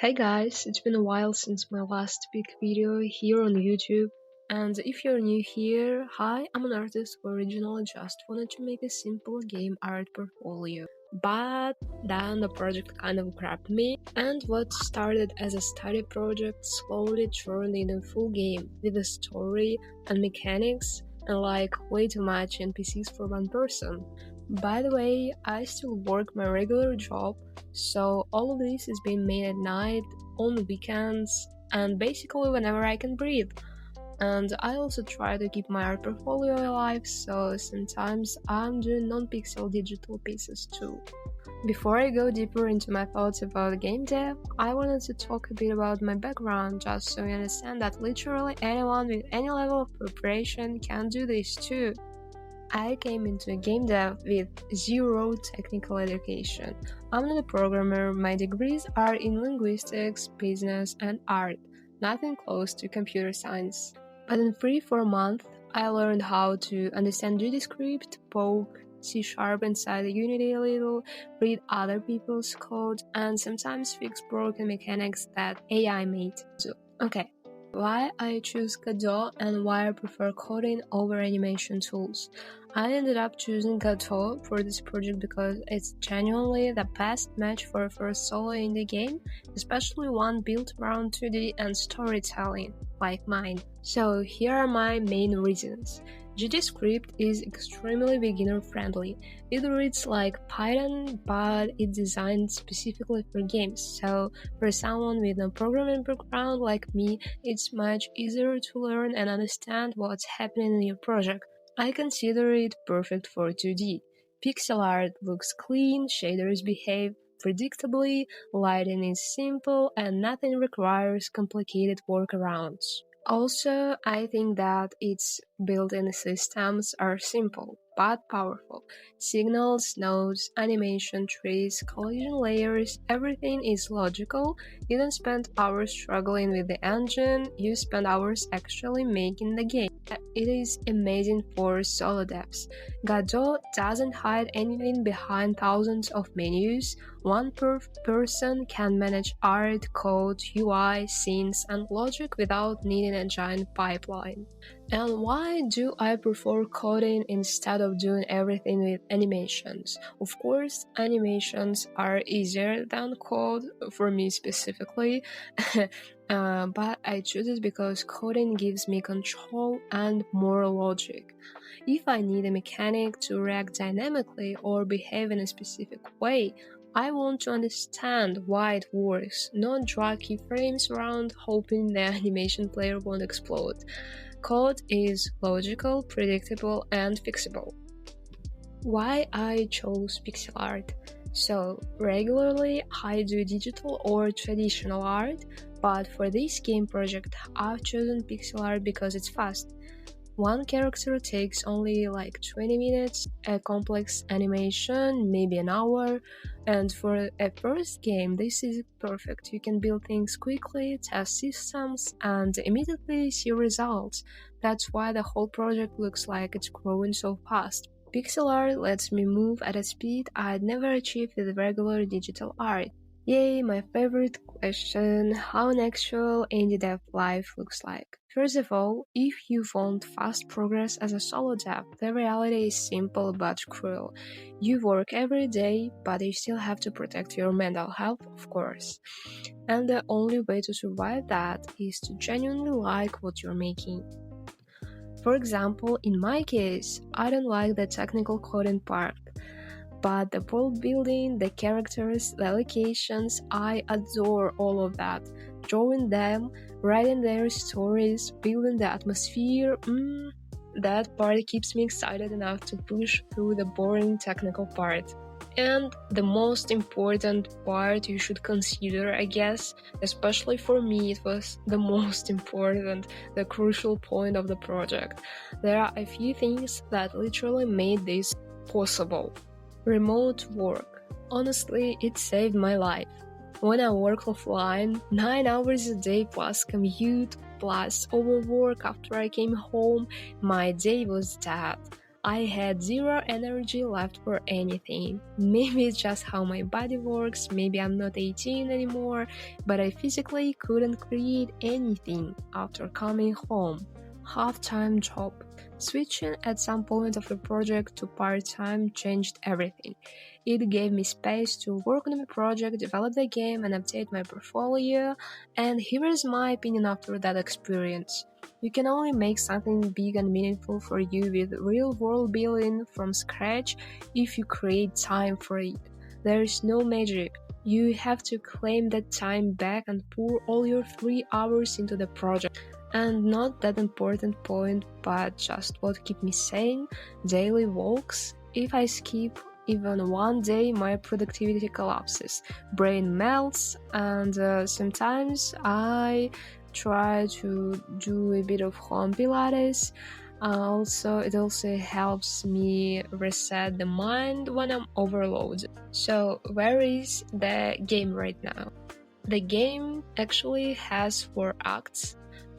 Hey guys, it's been a while since my last big video here on YouTube. And if you're new here, hi, I'm an artist who originally just wanted to make a simple game art portfolio. But then the project kind of grabbed me, and what started as a study project slowly turned into a full game with a story and mechanics and like way too much NPCs for one person. By the way, I still work my regular job, so all of this is being made at night, on weekends, and basically whenever I can breathe. And I also try to keep my art portfolio alive, so sometimes I'm doing non-pixel digital pieces too. Before I go deeper into my thoughts about game dev, I wanted to talk a bit about my background just so you understand that literally anyone with any level of preparation can do this too. I came into game dev with zero technical education. I'm not a programmer, my degrees are in linguistics, business, and art, nothing close to computer science. But in 3-4 months, I learned how to understand JavaScript, poke C# inside Unity a little, read other people's code, and sometimes fix broken mechanics that AI made. So, okay, why I choose Godot and why I prefer coding over animation tools. I ended up choosing Godot for this project because it's genuinely the best match for a first solo indie game, especially one built around 2D and storytelling, like mine. So here are my main reasons. JavaScript is extremely beginner-friendly. It reads like Python, but it's designed specifically for games, so for someone with no programming background like me, it's much easier to learn and understand what's happening in your project. I consider it perfect for 2D. Pixel art looks clean, shaders behave predictably, lighting is simple, and nothing requires complicated workarounds. Also, I think that its built-in systems are simple but powerful. Signals, nodes, animation trees, collision layers, everything is logical. You don't spend hours struggling with the engine, you spend hours actually making the game. It is amazing for solo devs. Godot doesn't hide anything behind thousands of menus. One person can manage art, code, UI, scenes, and logic without needing a giant pipeline. And why do I prefer coding instead of doing everything with animations? Of course, animations are easier than code, for me specifically, but I choose it because coding gives me control and more logic. If I need a mechanic to react dynamically or behave in a specific way, I want to understand why it works, not drag keyframes around hoping the animation player won't explode. Code is logical, predictable, and fixable. Why I chose pixel art? So, regularly I do digital or traditional art, but for this game project I've chosen pixel art because it's fast. One character takes only like 20 minutes, a complex animation, maybe an hour, and for a first game, this is perfect. You can build things quickly, test systems, and immediately see results. That's why the whole project looks like it's growing so fast. Pixel art lets me move at a speed I'd never achieve with regular digital art. Yay, my favorite question, how an actual indie dev life looks like. First of all, if you want fast progress as a solo dev, the reality is simple but cruel. You work every day, but you still have to protect your mental health, of course. And the only way to survive that is to genuinely like what you're making. For example, in my case, I don't like the technical coding part. But the world building, the characters, the locations, I adore all of that. Drawing them, writing their stories, building the atmosphere, that part keeps me excited enough to push through the boring technical part. And the most important part you should consider, I guess, especially for me, it was the most important, the crucial point of the project. There are a few things that literally made this possible. Remote work. Honestly, it saved my life. When I work offline, 9 hours a day plus commute, plus overwork after I came home, my day was dead. I had zero energy left for anything. Maybe it's just how my body works, maybe I'm not 18 anymore, but I physically couldn't create anything after coming home. Half-time job. Switching at some point of the project to part-time changed everything. It gave me space to work on my project, develop the game, and update my portfolio. And here is my opinion after that experience. You can only make something big and meaningful for you with real world building from scratch if you create time for it. There is no magic. You have to claim that time back and pour all your 3 hours into the project. And not that important point, but just what keep me sane, daily walks. If I skip even one day, my productivity collapses, brain melts, and sometimes I try to do a bit of home Pilates. It also helps me reset the mind when I'm overloaded. So, where is the game right now? The game actually has 4 acts.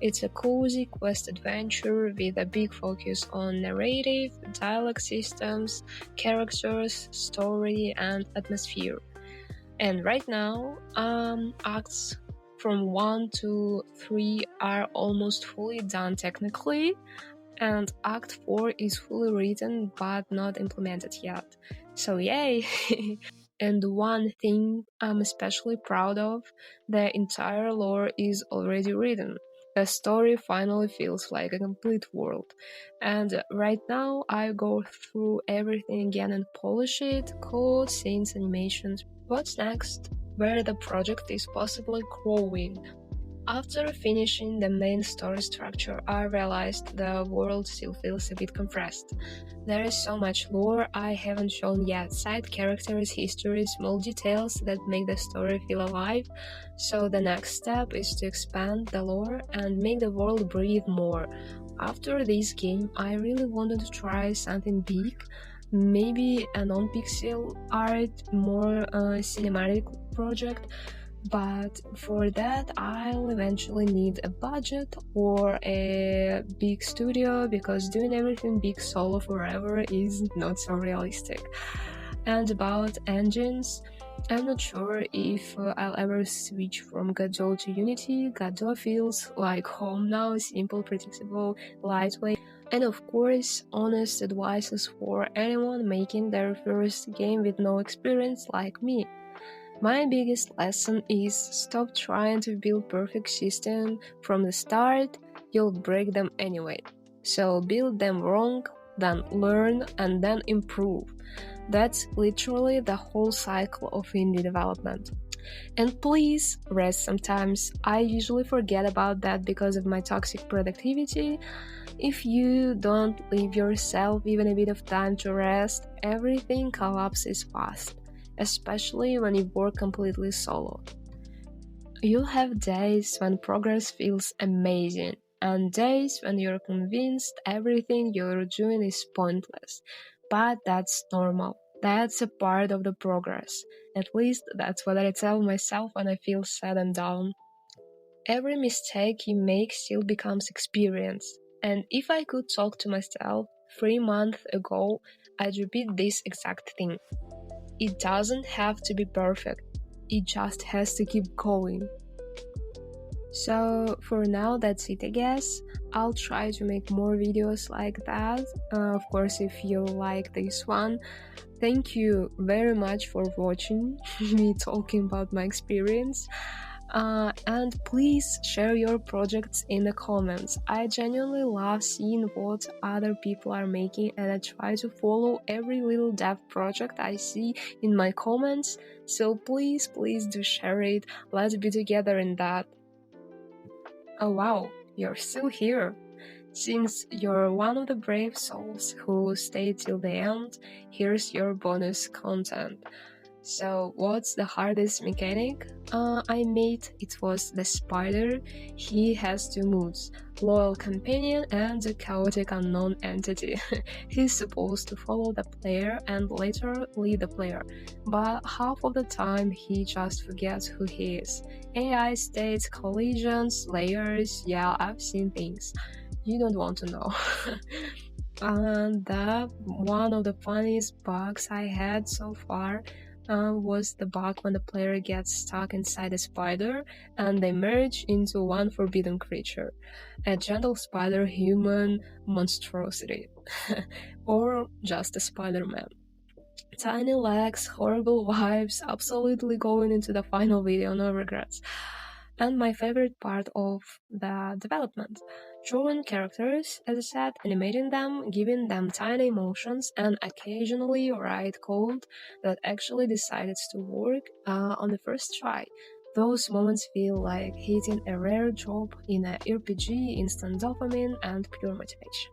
It's a cozy quest adventure with a big focus on narrative, dialogue systems, characters, story, and atmosphere. And right now, acts from 1 to 3 are almost fully done technically, and Act 4 is fully written but not implemented yet. So yay! And one thing I'm especially proud of, the entire lore is already written. The story finally feels like a complete world. And right now I go through everything again and polish it, code, scenes, animations. What's next? Where the project is possibly growing. After finishing the main story structure, I realized the world still feels a bit compressed. There is so much lore I haven't shown yet, side characters, history, small details that make the story feel alive. So the next step is to expand the lore and make the world breathe more. After this game, I really wanted to try something big, maybe a non-pixel art, more cinematic project. But for that, I'll eventually need a budget or a big studio because doing everything big solo forever is not so realistic. And about engines, I'm not sure if I'll ever switch from Godot to Unity. Godot feels like home now, simple, predictable, lightweight. And of course, honest advices for anyone making their first game with no experience like me. My biggest lesson is stop trying to build perfect system from the start, you'll break them anyway. So build them wrong, then learn and then improve. That's literally the whole cycle of indie development. And please rest sometimes. I usually forget about that because of my toxic productivity. If you don't leave yourself even a bit of time to rest, everything collapses fast, especially when you work completely solo. You'll have days when progress feels amazing, and days when you're convinced everything you're doing is pointless. But that's normal. That's a part of the progress. At least that's what I tell myself when I feel sad and down. Every mistake you make still becomes experience. And if I could talk to myself 3 months ago, I'd repeat this exact thing. It doesn't have to be perfect, it just has to keep going. So for now, that's it, I guess. I'll try to make more videos like that. Of course, if you like this one, thank you very much for watching me talking about my experience. And please share your projects in the comments. I genuinely love seeing what other people are making, and I try to follow every little dev project I see in my comments. So please do share it. Let's be together in that. Oh wow, you're still here. Since you're one of the brave souls who stayed till the end, here's your bonus content. So what's the hardest mechanic I made? It was the spider. He has 2 moods, loyal companion and a chaotic unknown entity. He's supposed to follow the player and later lead the player, but half of the time he just forgets who he is. AI states, collisions, layers, yeah, I've seen things you don't want to know. And that one of the funniest bugs I had so far was the bug when the player gets stuck inside a spider and they merge into one forbidden creature, a gentle spider human monstrosity, or just a Spider-Man. Tiny legs, horrible vibes, absolutely going into the final video, no regrets. And my favorite part of the development, drawing characters, as I said, animating them, giving them tiny emotions, and occasionally write code that actually decided to work on the first try. Those moments feel like hitting a rare drop in a RPG, instant dopamine, and pure motivation.